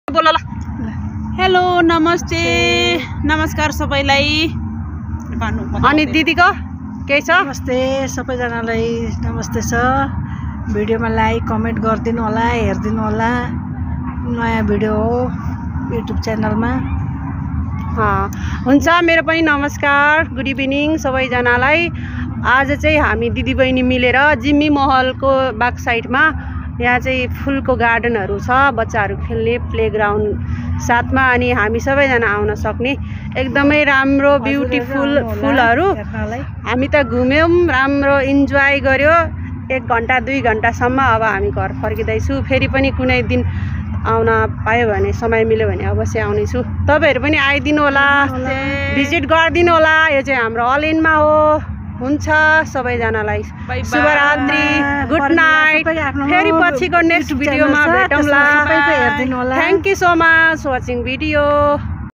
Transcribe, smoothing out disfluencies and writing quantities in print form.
बोल ल। हेलो नमस्ते नमस्कार सबैलाई। अनि दिदीको के छ? नमस्ते सबैजनालाई नमस्ते छ। भिडियोमा लाइक कमेन्ट गरिदिनु होला, हेरिदिनु होला। नयाँ भिडियो हो युट्युब च्यानलमा। हुन्छ, मेरो पनि नमस्कार, गुड इभिनिङ सबैजनालाई। आज चाहिँ हामी दिदीबहिनी मिलेर जिम्मी महलको ब्याक साइडमा यहाँ चाहिँ फुलको गार्डनहरू छ, बच्चाहरू खेल्ने प्लेग्राउन्ड साथमा। अनि हामी सबैजना आउन सक्ने एकदमै राम्रो ब्युटिफुल फुलहरू। हामी त घुम्यौँ, राम्रो इन्जोय गर्यो 1 घन्टा 2 घन्टासम्म। अब हामी घर फर्किँदैछु। फेरि पनि कुनै दिन आउन पायो भने, समय मिल्यो भने अवश्य आउनेछु। तपाईँहरू पनि आइदिनु होला, भिजिट गरिदिनु होला। यो चाहिँ हाम्रो अलिनमा हो। हुन्छ, सबैजनालाई शुभरात्रि, गुड नाइट। फेरि पछिको नेक्स्ट भिडियोमा भेटौँला। Thank you so much watching video.